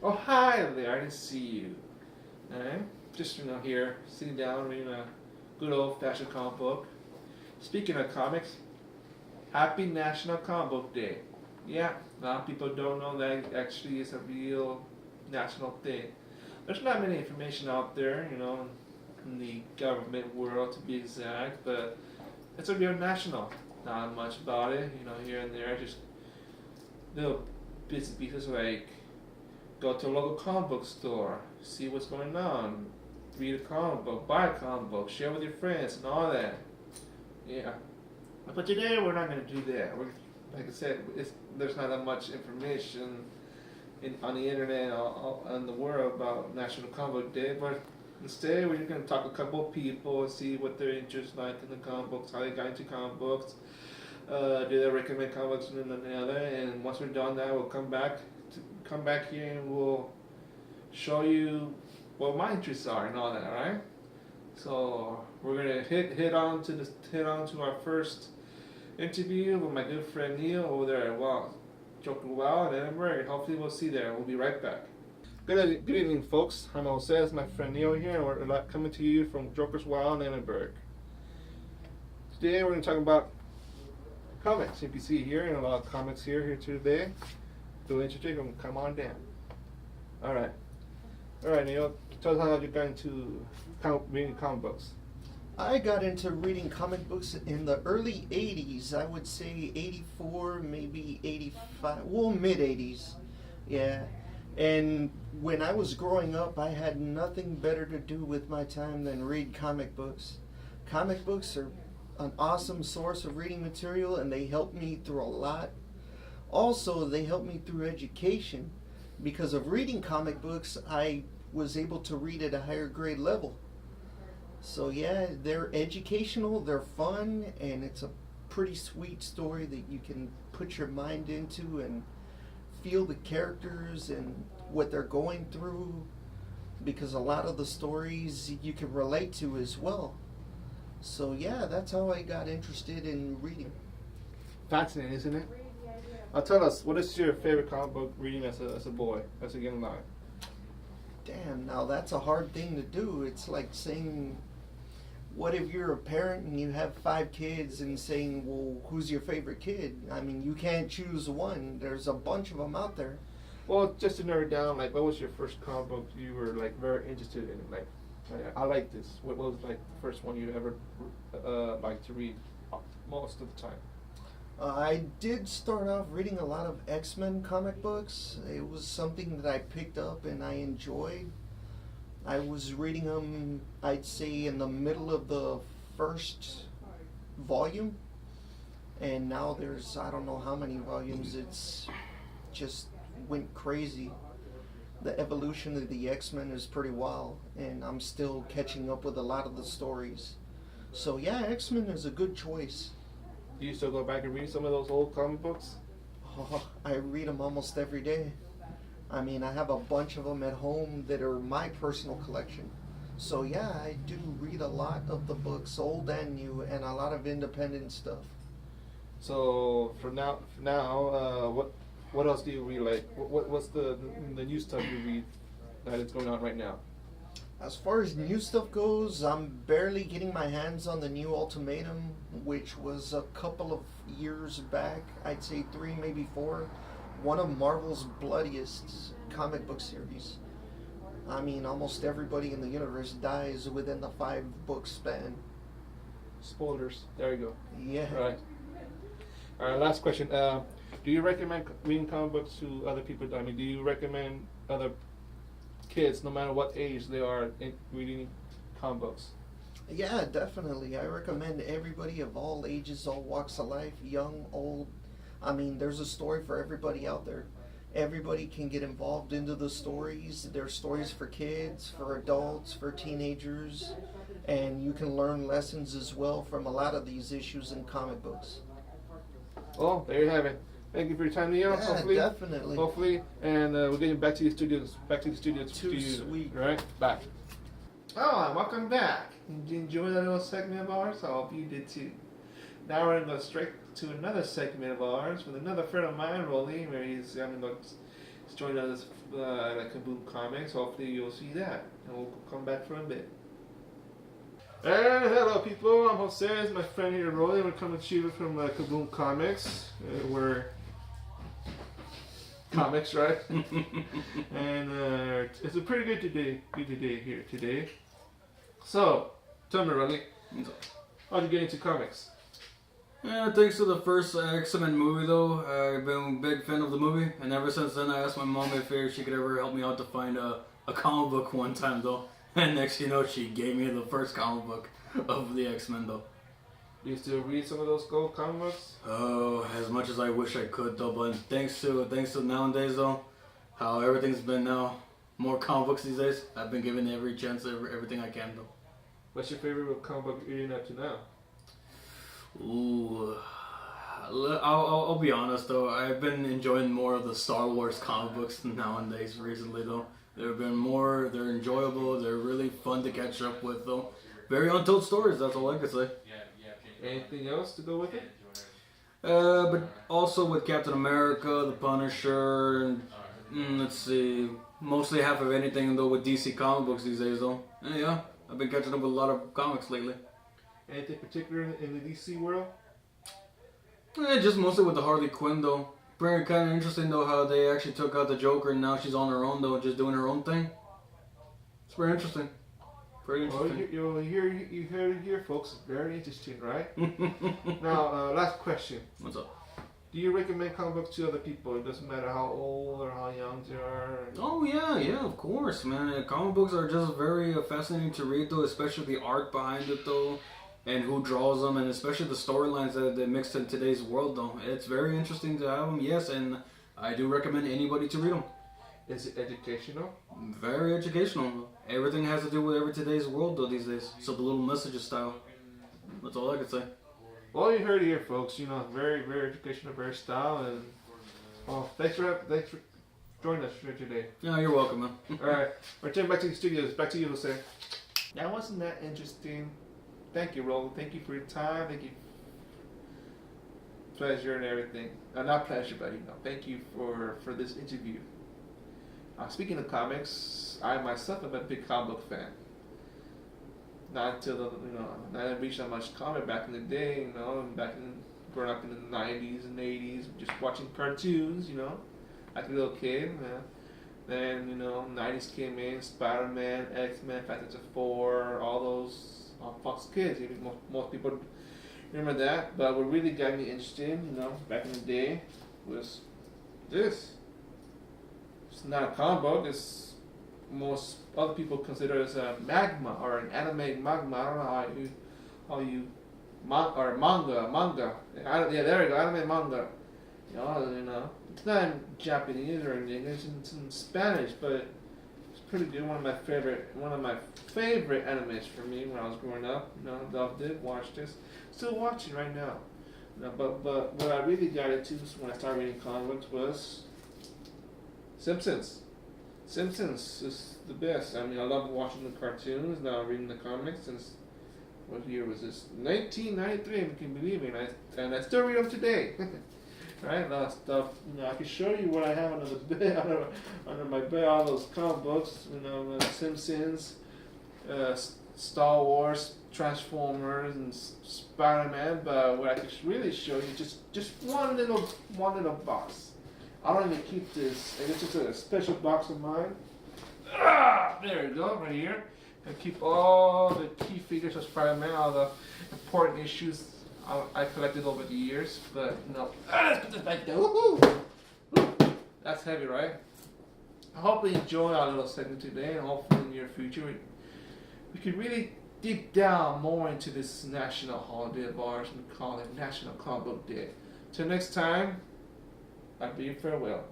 Oh, hi there. I didn't see you. Alright? Just, here, sitting down, reading a good old fashioned comic book. Speaking of comics, happy National Comic Book Day. Yeah, a lot of people don't know that actually is a real national thing. There's not many information out there, in the government world to be exact, but it's a real national. Not much about it, here and there, just little bits and pieces like go to a local comic book store, see what's going on, read a comic book, buy a comic book, share with your friends, and all that. Yeah. But today we're not going to do that. Like I said, there's not that much information on the internet or in the world about National Comic Book Day, but instead we're going to talk to a couple of people and see what their interests like in the comic books, how they got into comic books, do they recommend comics and another, and once we're done that, we'll come back here and we'll show you what my interests are and all that, right? So we're gonna hit on to our first interview with my good friend Neil over there at Joker Wow in Edinburgh, and hopefully we'll see you there. We'll be right back. Good evening, folks. I'm Jose, it's my friend Neil here, and we're coming to you from Joker's Wow in Edinburgh. Today we're going to talk about comics. You can see here, and a lot of comics here today. Feel interested? Come on down. All right, Neil. Tell us how you got into reading comic books. I got into reading comic books in the early 80s. I would say 84, maybe 85, well, mid 80s. Yeah. And when I was growing up, I had nothing better to do with my time than read comic books. Comic books are an awesome source of reading material, and they helped me through a lot. Also, they helped me through education. Because of reading comic books, I was able to read at a higher grade level. So yeah, they're educational, they're fun, and it's a pretty sweet story that you can put your mind into and feel the characters and what they're going through, because a lot of the stories you can relate to as well. So yeah, that's how I got interested in reading. Fascinating, isn't it? Tell us, what is your favorite comic book reading as a boy, as a young lad? Damn, now that's a hard thing to do. It's like saying, what if you're a parent and you have 5 kids and saying, well, who's your favorite kid? I mean, you can't choose one. There's a bunch of them out there. Well, just to narrow it down, like, what was your first comic book you were, like, very interested in? Like, I like this. What was, like, the first one you ever liked to read most of the time? I did start off reading a lot of X-Men comic books. It was something that I picked up and I enjoyed. I was reading them, I'd say, in the middle of the first volume. And now there's, I don't know how many volumes. It's just went crazy. The evolution of the X-Men is pretty wild, and I'm still catching up with a lot of the stories. So yeah, X-Men is a good choice. Do you still go back and read some of those old comic books? Oh, I read them almost every day. I mean, I have a bunch of them at home that are my personal collection. So yeah, I do read a lot of the books, old and new, and a lot of independent stuff. So for now, what else do you read? Like, what's the new stuff you read that is going on right now? As far as new stuff goes, I'm barely getting my hands on the new Ultimatum, which was a couple of years back. I'd say 3, maybe 4. One of Marvel's bloodiest comic book series. I mean, almost everybody in the universe dies within the 5-book span. Spoilers. There you go. Yeah. All right. Last question. Do you recommend reading comic books to other people? I mean, do you recommend other kids, no matter what age they are, in reading comic books? Yeah, definitely. I recommend everybody of all ages, all walks of life, young, old. I mean, there's a story for everybody out there. Everybody can get involved into the stories. There's stories for kids, for adults, for teenagers, and you can learn lessons as well from a lot of these issues in comic books. Well, there you have it. Thank you for your time, Neil. Yeah, hopefully, definitely. Hopefully, and we're getting back to the studios. Too to you. sweet. Right, back. Oh, and welcome back. Did you enjoy that little segment of ours? I hope you did too. Now we're going to go straight to another segment of ours with another friend of mine, Rolly, where he's going to Just join us at Kaboom Comics. Hopefully you'll see that, and we'll come back for a bit. And hello people, I'm Jose, it's my friend here Rolly. We're coming to you from Kaboom Comics. We're comics, right? And it's a pretty good day here today. So, tell me Rolly, how'd you get into comics? Yeah, thanks to the first X-Men movie though, I've been a big fan of the movie, and ever since then I asked my mom if she could ever help me out to find a comic book one time though, and next you know she gave me the first comic book of the X-Men though. Do you still read some of those gold comic books? Oh, as much as I wish I could though, but thanks to nowadays though, how everything's been now, more comic books these days, I've been given every chance, everything I can though. What's your favorite comic book you're reading up to now? Ooh, I'll be honest though. I've been enjoying more of the Star Wars comic books nowadays. Recently though, they're enjoyable. They're really fun to catch up with though. Very untold stories. That's all I can say. Anything else to go with it? But also with Captain America, the Punisher, and let's see, mostly half of anything though with DC comic books these days though. And yeah, I've been catching up with a lot of comics lately. Anything particular in the DC world? Just mostly with the Harley Quinn though. Very kind of interesting though how they actually took out the Joker and now she's on her own though, just doing her own thing. It's very interesting. Very interesting. Well, you heard it here, folks. Very interesting, right? Now, last question. What's up? Do you recommend comic books to other people? It doesn't matter how old or how young they are. Oh yeah, of course, man. Comic books are just very fascinating to read though, especially the art behind it though. And who draws them, and especially the storylines that they mix in today's world, though. It's very interesting to have them, yes, and I do recommend anybody to read them. Is it educational? Very educational. Everything has to do with today's world, though, these days. So the little messages style. That's all I could say. Well, you heard it here, folks. You know, very, very educational, very style, and well, thanks for joining us here today. Yeah, you're welcome, man. All right, we're turning back to the studios. Back to you, Jose. That wasn't that interesting. Thank you, Roland. Thank you for your time. Thank you. Pleasure and everything. Not pleasure, but thank you for this interview. Speaking of comics, I myself am a big comic book fan. Not until I didn't reach that much comic back in the day. Growing up in the 90s and 80s, just watching cartoons. Like a little kid. Then 90s came in, Spider-Man, X-Men, Fantastic Four, all those. Fox Kids. Most people remember that, but what really got me interested, back in the day, was this. It's not a comic book. It's most other people consider it as a magma or an animated magma. I don't know how you manga. Yeah, there you go, anime manga. It's not in Japanese or in English. It's in Spanish, but pretty good. One of my favorite animes for me when I was growing up. Loved it. Watched this. Still watching right now. But what I really got into when I started reading comic books was Simpsons. Simpsons is the best. I love watching the cartoons. Now reading the comics since what year was this? 1993. If you can believe it. And I still read them today. Right, that stuff. I can show you what I have under the bed, under my bed. All those comic books. Simpsons, Star Wars, Transformers, and Spider-Man. But what I can really show you just one little box. I don't even keep this. It's just a special box of mine. There you go, right here. I keep all the key figures of Spider-Man, all the important issues I collected over the years, but let's put this back there. Woohoo! That's heavy, right? I hope you enjoy our little segment today, and hopefully in the near future we can really dig down more into this national holiday of ours and call it National Comic Book Day. Till next time, I bid you farewell.